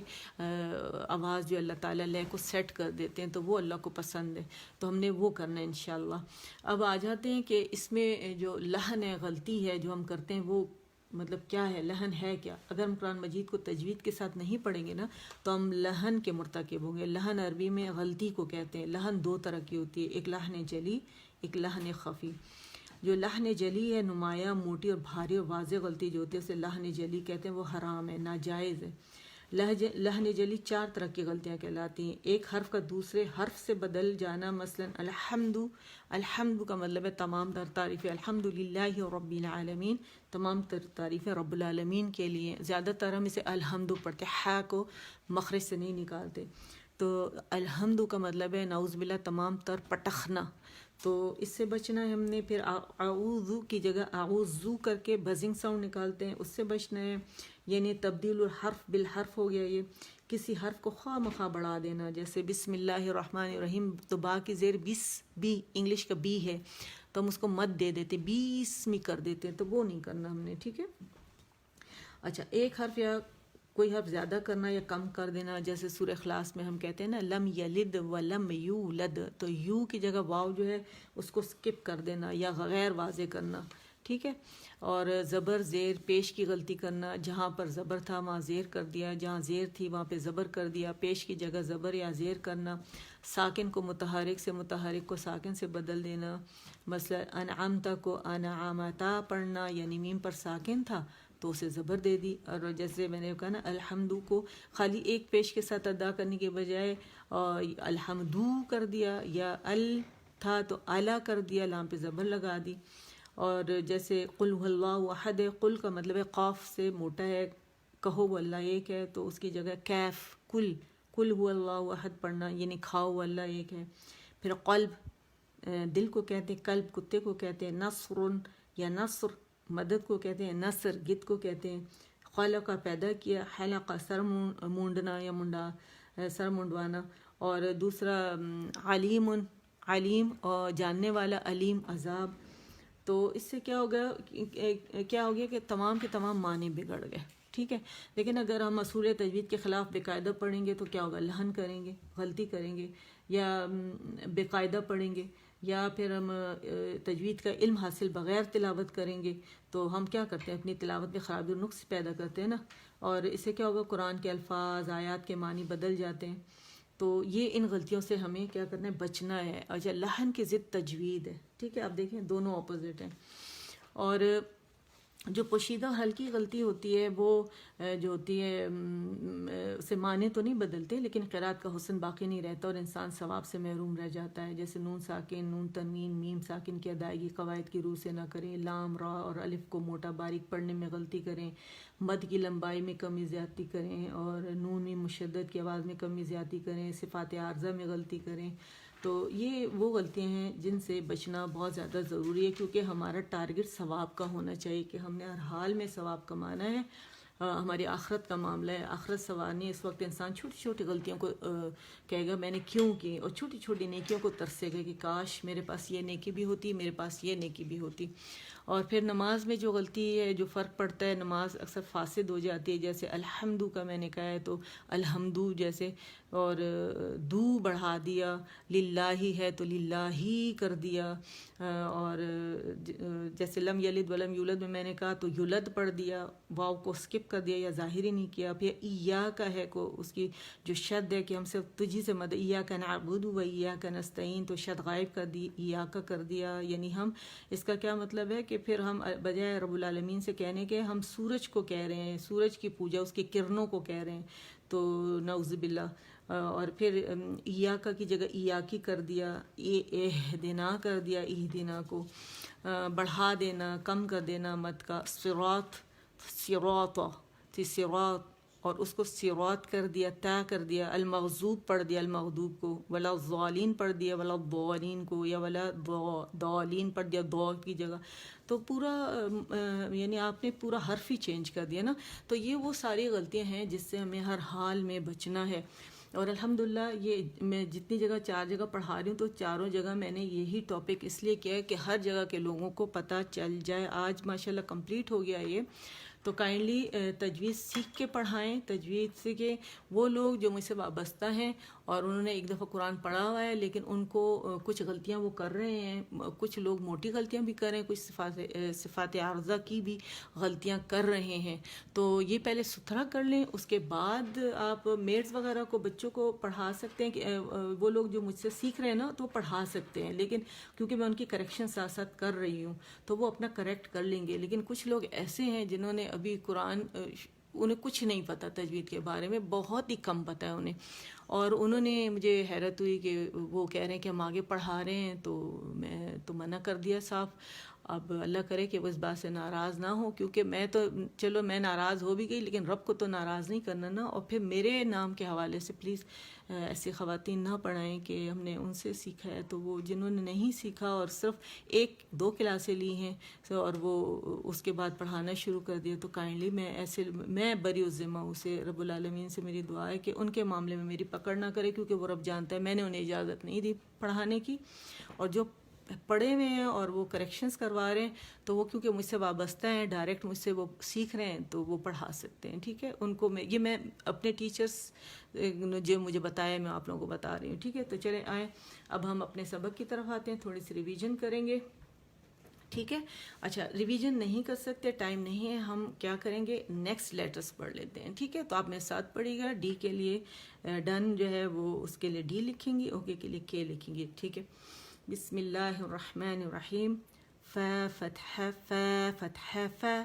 آواز جو اللہ تعالیٰ لے کو سیٹ کر دیتے ہیں، تو وہ اللہ کو پسند ہے، تو ہم نے وہ کرنا ہے انشاءاللہ۔ اب آ جاتے ہیں کہ اس میں جو لحن ہے، غلطی ہے جو ہم کرتے ہیں، وہ مطلب کیا ہے، لحن ہے کیا؟ اگر ہم قرآن مجید کو تجوید کے ساتھ نہیں پڑھیں گے نا تو ہم لحن کے مرتکب ہوں گے۔ لحن عربی میں غلطی کو کہتے ہیں۔ لحن دو طرح کی ہوتی ہے، ایک لحن جلی، ایک لحن خفی۔ جو لحن جلی ہے، نمایاں، موٹی اور بھاری اور واضح غلطی جو ہوتی ہے اسے لحن جلی کہتے ہیں، وہ حرام ہے، ناجائز ہے۔ لحن جلی 4 طرح کی غلطیاں کہلاتی ہیں۔ ایک حرف کا دوسرے حرف سے بدل جانا، مثلا الحمد، الحمد کا مطلب ہے تمام تر تعریفیں، الحمد للہ رب العالمین، تمام تر تعریفیں رب العالمین کے لیے۔ زیادہ تر ہم اسے الحمد پڑھتے، ہا کو مخرج سے نہیں نکالتے، تو الحمد کا مطلب ہے نعوذ باللہ تمام تر پٹخنا، تو اس سے بچنا ہے ہم نے۔ پھر اعوذ کی جگہ اعوذو کر کے بزنگ ساؤنڈ نکالتے ہیں، اس سے بچنا ہے، یعنی تبدیل الحرف بالحرف ہو گیا۔ یہ کسی حرف کو خواہ مخواہ بڑھا دینا، جیسے بسم اللہ الرحمن الرحیم، تو با کی زیر بس، بی انگلش کا بی ہے تو ہم اس کو مد دے دیتے، بیسمی کر دیتے ہیں، تو وہ نہیں کرنا ہم نے، ٹھیک ہے۔ اچھا، ایک حرف یا کوئی حرف زیادہ کرنا یا کم کر دینا، جیسے سورہ اخلاص میں ہم کہتے ہیں نا لم یلد ولم یولد، تو یو کی جگہ واو جو ہے اس کو سکپ کر دینا یا غیر واضح کرنا، ٹھیک ہے۔ اور زبر زیر پیش کی غلطی کرنا، جہاں پر زبر تھا وہاں زیر کر دیا، جہاں زیر تھی وہاں پہ زبر کر دیا، پیش کی جگہ زبر یا زیر کرنا، ساکن کو متحرک سے متحرک کو ساکن سے بدل دینا، مثلا انعمتا کو انعامتا پڑھنا، یعنی میم پر ساکن تھا تو اسے زبر دے دی، اور جیسے میں نے کہا نا الحمدو کو خالی ایک پیش کے ساتھ ادا کرنے کے بجائے الحمدو کر دیا، یا ال تھا تو الا کر دیا، لام پہ زبر لگا دی۔ اور جیسے قل هو اللہ احد، قل کا مطلب ہے قاف سے موٹا ہے، کہو وہ اللہ ایک ہے، تو اس کی جگہ کیف قل هو اللہ احد پڑھنا، یعنی کھاؤ وہ اللہ ایک ہے۔ پھر قلب دل کو کہتے ہیں، قلب کتے کو کہتے ہیں، نصر یا نصر مدد کو کہتے ہیں، نصر گد کو کہتے ہیں۔ خلق پیدا کیا، حلق سر مونڈنا یا منڈا، سر منڈوانا۔ اور دوسرا علیم، علیم اور جاننے والا، علیم عذاب۔ تو اس سے کیا ہو گیا کہ تمام کے تمام معنی بگڑ گئے، ٹھیک ہے. لیکن اگر ہم اصول تجوید کے خلاف باقاعدہ پڑھیں گے تو کیا ہوگا، لحن کریں گے، غلطی کریں گے، یا بے قاعدہ پڑھیں گے، یا پھر ہم تجوید کا علم حاصل بغیر تلاوت کریں گے تو ہم کیا کرتے ہیں، اپنی تلاوت میں خرابی اور نقص پیدا کرتے ہیں نا. اور اس سے کیا ہوگا، قرآن کے الفاظ آیات کے معنی بدل جاتے ہیں. تو یہ ان غلطیوں سے ہمیں کیا کرنا ہے، بچنا ہے. اچھا، لحن کی ضد تجوید ہے، ٹھیک ہے. آپ دیکھیں دونوں اپوزٹ ہیں. اور جو پوشیدہ ہلکی غلطی ہوتی ہے وہ جو ہوتی ہے اسے معنی تو نہیں بدلتے لیکن قرات کا حسن باقی نہیں رہتا اور انسان ثواب سے محروم رہ جاتا ہے. جیسے نون ساکن، نون تنوین، میم ساکن کی ادائیگی قواعد کی روح سے نہ کریں، لام را اور الف کو موٹا باریک پڑھنے میں غلطی کریں، مد کی لمبائی میں کمی زیادتی کریں، اور نون میں مشدد کی آواز میں کمی زیادتی کریں، صفات عارضہ میں غلطی کریں. تو یہ وہ غلطیاں ہیں جن سے بچنا بہت زیادہ ضروری ہے، کیونکہ ہمارا ٹارگٹ ثواب کا ہونا چاہیے کہ ہم نے ہر حال میں ثواب کمانا ہے. ہماری آخرت کا معاملہ ہے، آخرت سنوارنی. اس وقت انسان چھوٹی چھوٹی غلطیوں کو کہے گا میں نے کیوں کی، اور چھوٹی چھوٹی نیکیوں کو ترسے گا کہ کاش میرے پاس یہ نیکی بھی ہوتی، میرے پاس یہ نیکی بھی ہوتی. اور پھر نماز میں جو غلطی ہے، جو فرق پڑتا ہے، نماز اکثر فاسد ہو جاتی ہے. جیسے الحمدو کا میں نے کہا ہے تو الحمدو جیسے، اور دو بڑھا دیا، للہ ہے تو للہ ہی کر دیا. اور جیسے لم یلد ولم یولد میں نے کہا تو یولد پڑھ دیا، واو کو سکپ کر دیا یا ظاہر ہی نہیں کیا. پھر ایاک ہے کو اس کی جو شد ہے کہ ہم صرف تجھی سے مدد، ایاک نعبد و ایاک نستعین، تو شد غائب کر دی، ایاک کر دیا. یعنی ہم اس کا کیا مطلب ہے کہ پھر ہم بجائے رب العالمین سے کہنے کے ہم سورج کو کہہ رہے ہیں، سورج کی پوجا، اس کی کرنوں کو کہہ رہے ہیں. تو نعوذ باللہ. اور پھر ایاکا کی جگہ ایاکی کر دیا، اہدنا کر دیا، اہدنا کو بڑھا دینا، کم کر دینا مد کا. صراط، صراط، صراط، اور اس کو صراط کر دیا، تا کر دیا. المغضوب پڑھ دیا، المغضوب کو. ولا الضالین پڑھ دیا، ولا الضالین کو، یا ولا ضالین پڑھ دیا ضا کی جگہ. تو پورا یعنی آپ نے پورا حرف ہی چینج کر دیا نا. تو یہ وہ ساری غلطیاں ہیں جس سے ہمیں ہر حال میں بچنا ہے. اور الحمدللہ یہ میں جتنی جگہ 4 جگہ پڑھا رہی ہوں تو چاروں جگہ میں نے یہی ٹاپک اس لیے کیا ہے کہ ہر جگہ کے لوگوں کو پتہ چل جائے. آج ماشاءاللہ کمپلیٹ ہو گیا یہ. تو کائنڈلی تجوید سیکھ کے پڑھائیں. تجوید سے کہ وہ لوگ جو مجھ سے وابستہ ہیں اور انہوں نے ایک دفعہ قرآن پڑھا ہوا ہے لیکن ان کو کچھ غلطیاں وہ کر رہے ہیں، کچھ لوگ موٹی غلطیاں بھی کر رہے ہیں، کچھ صفات عارضہ کی بھی غلطیاں کر رہے ہیں. تو یہ پہلے ستھرا کر لیں، اس کے بعد آپ میڈز وغیرہ کو، بچوں کو پڑھا سکتے ہیں. کہ وہ لوگ جو مجھ سے سیکھ رہے ہیں نا تو پڑھا سکتے ہیں، لیکن کیونکہ میں ان کی کریکشن ساتھ ساتھ کر رہی ہوں تو وہ اپنا کریکٹ کر لیں گے. لیکن کچھ لوگ ایسے ہیں جنہوں نے ابھی قرآن، انہیں کچھ نہیں پتہ تجوید کے بارے میں، بہت ہی کم پتہ ہے انہیں. اور انہوں نے مجھے حیرت ہوئی کہ وہ کہہ رہے ہیں کہ ہم آگے پڑھا رہے ہیں، تو میں تو منع کر دیا صاف. اب اللہ کرے کہ وہ اس بات سے ناراض نہ ہو، کیونکہ میں تو چلو میں ناراض ہو بھی گئی لیکن رب کو تو ناراض نہیں کرنا نا. اور پھر میرے نام کے حوالے سے پلیز ایسی خواتین نہ پڑھائیں کہ ہم نے ان سے سیکھا ہے. تو وہ جنہوں نے نہیں سیکھا اور صرف 1-2 کلاسیں لی ہیں اور وہ اس کے بعد پڑھانا شروع کر دیا، تو کائنڈلی میں بری الذمہ ہوں. اسے رب العالمین سے میری دعا ہے کہ ان کے معاملے میں میری پکڑ نہ کرے، کیونکہ وہ رب جانتا ہے میں نے انہیں اجازت نہیں دی پڑھانے کی. اور جو پڑھے ہوئے ہیں اور وہ کریکشنز کروا رہے ہیں تو وہ کیونکہ مجھ سے وابستہ ہیں، ڈائریکٹ مجھ سے وہ سیکھ رہے ہیں تو وہ پڑھا سکتے ہیں. ٹھیک ہے، ان کو میں اپنے ٹیچرز جو مجھے بتایا میں آپ لوگوں کو بتا رہی ہوں. ٹھیک ہے، تو چلیں آئیں اب ہم اپنے سبق کی طرف آتے ہیں، تھوڑی سی ریویژن کریں گے. ٹھیک ہے. اچھا، ریویژن نہیں کر سکتے، ٹائم نہیں ہے، ہم کیا کریں گے، نیکسٹ لیٹرز پڑھ لیتے ہیں. ٹھیک ہے، تو آپ میرے ساتھ پڑھیے گا. ڈی کے لیے ڈن جو ہے وہ اس کے لیے ڈی لکھیں گی، اوکے کے لیے کے لکھیں گی. ٹھیک ہے. بسم اللہ الرحمن الرحیم. فا فتح فا فتح فا،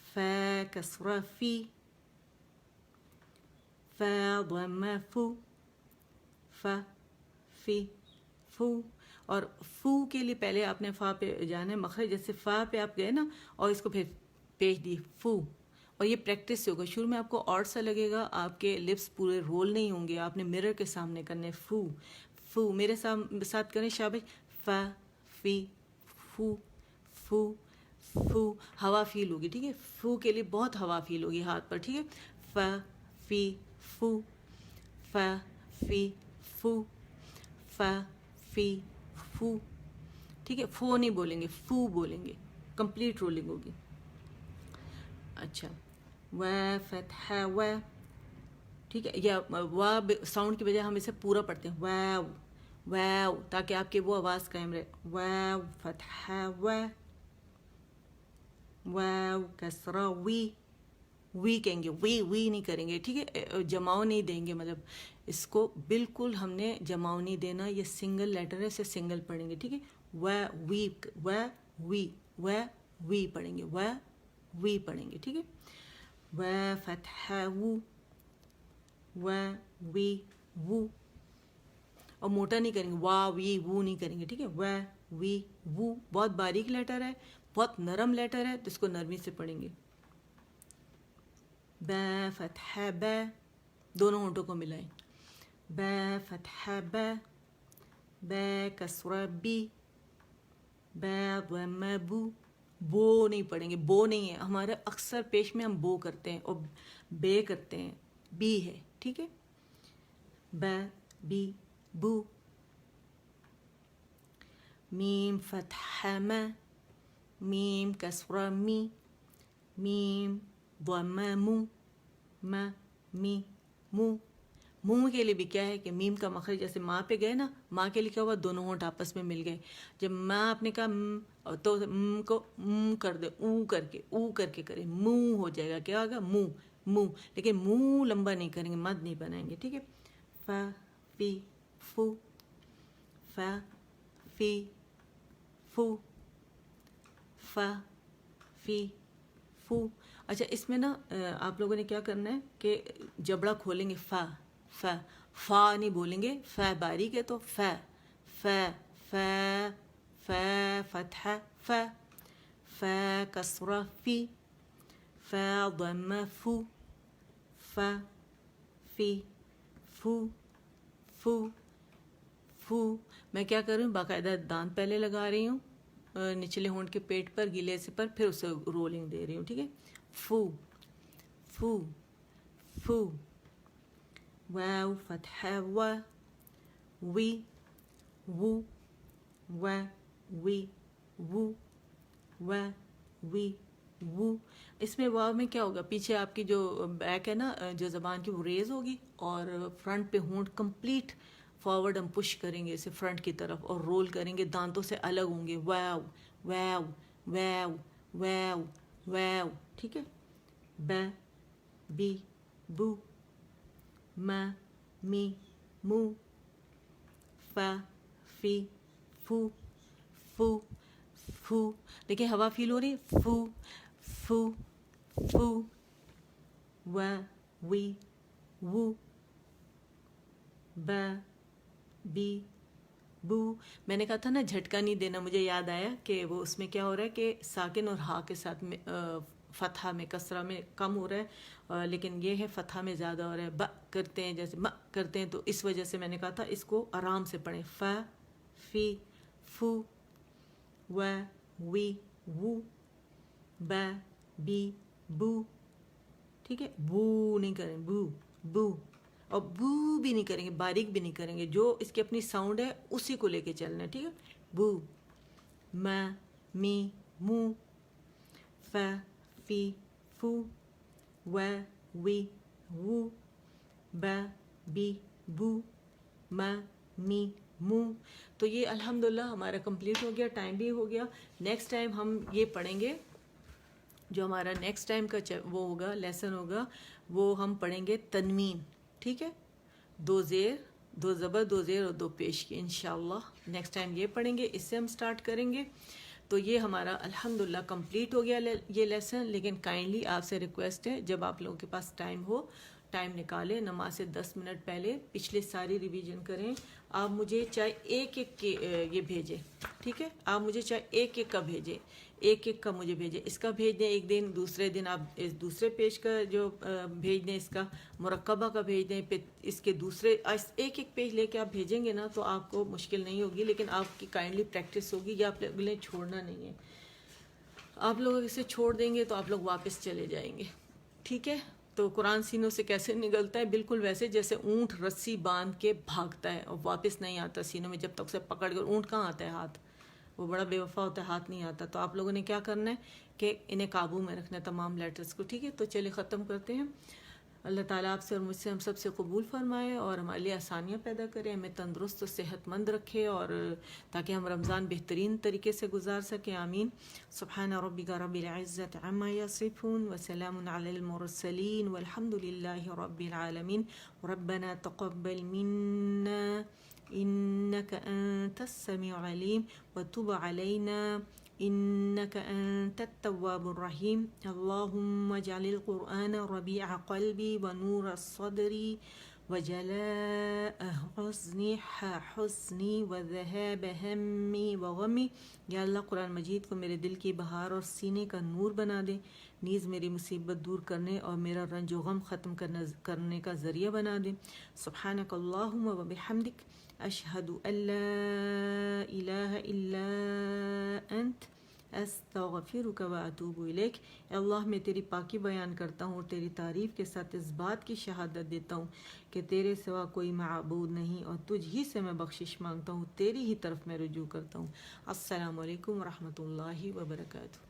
فا کسرہ فی، فا ضم فو، فا فی فو. اور فو کے لیے پہلے آپ نے فا پہ جانا ہے، مخرج جیسے فا پہ آپ گئے نا اور اس کو پھر پیش دی فو. اور یہ پریکٹس سے ہوگا. شروع میں آپ کو آڈ سا لگے گا، آپ کے لپس پورے رول نہیں ہوں گے، آپ نے مرر کے سامنے کرنے. فو فو میرے ساتھ کریں شابش. فا فی فو فو فو. ہوا فیل ہوگی. ٹھیک ہے، فو کے لیے بہت ہوا فیل ہوگی ہاتھ پر. ٹھیک ہے، فا فی فو، فا فی فو، فا فی فو. ٹھیک ہے، فو نہیں بولیں گے، فو بولیں گے، کمپلیٹ رولنگ ہوگی. اچھا، و فتحہ و، ٹھیک ہے، یا وا ساؤنڈ کی بجائے ہم اسے پورا پڑھتے ہیں واو واو، تاکہ آپ کی وہ آواز قائم رہے. واو فتحہ و، واو کسرہ وی، وی کہیں گے، وی وی نہیں کریں گے، ٹھیک ہے، جماؤ نہیں دیں گے، مطلب اس کو بالکل ہم نے جماؤ نہیں دینا، یہ سنگل لیٹر ہے، اسے سنگل پڑھیں گے، ٹھیک ہے. و وی، و وی، و وی پڑھیں گے، و وی پڑھیں گے، ٹھیک ہے. و فتحہ و، و وی وو، اور موٹا نہیں کریں گے، وا وی وو نہیں کریں گے، ٹھیک ہے. و وی وو بہت باریک لیٹر ہے، بہت نرم لیٹر ہے، تو اس کو نرمی سے پڑھیں گے. ب فتحہ ب، دونوں ہونٹوں کو ملائیں. ب فتحہ ب، ب کسرہ بی، ب ضمہ بو، بو نہیں پڑھیں گے، بو نہیں ہے ہمارے اکثر پیش میں ہم بو کرتے ہیں اور بے کرتے ہیں، بی ہے، ٹھیک ہے. ب بی بو. میم فتحہ م، میم کسرہ می، میم ضمہ مو، م می مو. منہ کے لیے بھی کیا ہے کہ میم کا مخرج جیسے ماں پہ گئے نا، ماں کے لکھا ہوا دونوں ہونٹ آپس میں مل گئے. جب ماں آپ نے کہا تو کو کر دے، او کر کے، او کر کے کریں، منہ ہو جائے گا، کیا ہوگا، منہ، منہ. لیکن منہ لمبا نہیں کریں گے، مد نہیں بنائیں گے، ٹھیک ہے. ف فی فو، ف فی فو، ف فی فو. اچھا، اس میں نا آپ لوگوں نے کیا کرنا ہے کہ جبڑا کھولیں گے، فا فا، فا نہیں بولیں گے، ف باریک ہے تو ف ف ف ف فتحہ ف، ف کسرہ فی، ف ضمہ فو، ف فی فو فو فو. میں کیا کر رہی ہوں، باقاعدہ دانت پہلے لگا رہی ہوں نچلے ہونٹ کے پیٹ پر، گیلے حصے پر، پھر اسے رولنگ دے رہی ہوں، ٹھیک ہے. فو فو فو. واو فتحہ و، وی وو، و وی وو، و وی وو. اس میں واو میں کیا ہوگا، پیچھے آپ کی جو بیک ہے نا، جو زبان کی، وہ ریز ہوگی، اور فرنٹ پہ ہونٹ کمپلیٹ فارورڈ ہم پش کریں گے اسے فرنٹ کی طرف، اور رول کریں گے، دانتوں سے الگ ہوں گے. واو واو واو واو واو، ٹھیک ہے. ب بی بو، م می مو، ف فی فو فو فو. دیکھیں ہوا فیل ہو رہی ہے، فو فو فو. و وی وو، ب بی بو. میں نے کہا تھا نا جھٹکا نہیں دینا، مجھے یاد آیا کہ وہ اس میں کیا ہو رہا ہے کہ ساکن اور ہا کے ساتھ میں فتحہ میں، کسرہ میں کم ہو رہا ہے، لیکن یہ ہے فتحہ میں زیادہ ہو رہا ہے. ب کرتے ہیں جیسے م کرتے ہیں، تو اس وجہ سے میں نے کہا تھا اس کو آرام سے پڑھیں. ف فی فو، و وی وو، ب بی بو، ٹھیک ہے. بو نہیں کریں، بو بو، اور بو بھی نہیں کریں گے، باریک بھی نہیں کریں گے، جو اس کی اپنی ساؤنڈ ہے اسی کو لے کے چلنا ہے، ٹھیک ہے. بو، م می مو، ف فی فو، و وی وو، ب بی بو، م می مو. تو یہ الحمدللہ ہمارا کمپلیٹ ہو گیا، ٹائم بھی ہو گیا. نیکسٹ ٹائم ہم یہ پڑھیں گے، جو ہمارا نیکسٹ ٹائم کا وہ ہوگا لیسن ہوگا، وہ ہم پڑھیں گے تنوین، ٹھیک ہے. 2 زیر، 2 زبر، 2 زیر اور 2 پیش کی، انشاءاللہ نیکسٹ ٹائم یہ پڑھیں گے، اس سے ہم سٹارٹ کریں گے. تو یہ ہمارا الحمدللہ کمپلیٹ ہو گیا یہ لیسن. لیکن کائنڈلی آپ سے ریکویسٹ ہے، جب آپ لوگوں کے پاس ٹائم ہو، ٹائم نکالیں، نماز سے 10 منٹ پہلے پچھلے ساری ریویژن کریں. آپ مجھے چاہے ایک ایک کے یہ بھیجیں، ٹھیک ہے. آپ مجھے چاہے ایک ایک کا بھیجیں، ایک ایک کا مجھے بھیجیں. اس کا بھیج دیں ایک دن، دوسرے دن آپ اس دوسرے پیج کا جو بھیج دیں، اس کا مرکبہ کا بھیج دیں، پھر اس کے دوسرے، ایک ایک پیج لے کے آپ بھیجیں گے نا تو آپ کو مشکل نہیں ہوگی. لیکن آپ کی کائنڈلی پریکٹس ہوگی، یا آپ لوگوں نے چھوڑنا نہیں ہے. آپ لوگ اسے چھوڑ دیں گے تو آپ لوگ واپس چلے جائیں گے، ٹھیک ہے. تو قرآن سینوں سے کیسے نگلتا ہے، بالکل ویسے جیسے اونٹ رسی باندھ کے بھاگتا ہے اور واپس نہیں آتا سینوں میں جب تک اسے پکڑ کر. اونٹ کہاں آتا ہے ہاتھ، وہ بڑا بے وفا ہوتا ہے، ہاتھ نہیں آتا. تو آپ لوگوں نے کیا کرنا ہے کہ انہیں قابو میں رکھنا ہے تمام لیٹرز کو. ٹھیک ہے، تو چلیے ختم کرتے ہیں. اللہ تعالیٰ آپ سے اور مجھ سے ہم سب سے قبول فرمائے اور ہمارے لیے آسانیاں پیدا کرے، ہمیں تندرست و صحت مند رکھے، اور تاکہ ہم رمضان بہترین طریقے سے گزار سکیں. آمین. سبحان ربک رب العزت عما یصفون وسلام علی المرسلین والحمد للہ رب العالمین. ربنا تقبل منا انك انت السميع العليم وتب علينا إنك أنت التواب الرحيم. اللهم اجعل القرآن ربيع قلبي ونور صدري وجلاء حزني وذهاب همي وغمي. یا اللہ قرآن مجید کو میرے دل کی بہار اور سینے کا نور بنا دے، نیز میری مصیبت دور کرنے اور میرا رنج و غم ختم کرنے کا ذریعہ بنا دے. سبحانک اللہم و بحمدک اشہد ان لا الہ الا انت استغفرک و اتوب الیک. اے اللہ میں تیری پاکی بیان کرتا ہوں اور تیری تعریف کے ساتھ اس بات کی شہادت دیتا ہوں کہ تیرے سوا کوئی معبود نہیں، اور تجھ ہی سے میں بخشش مانگتا ہوں، تیری ہی طرف میں رجوع کرتا ہوں. السلام علیکم ورحمۃ اللہ وبرکاتہ.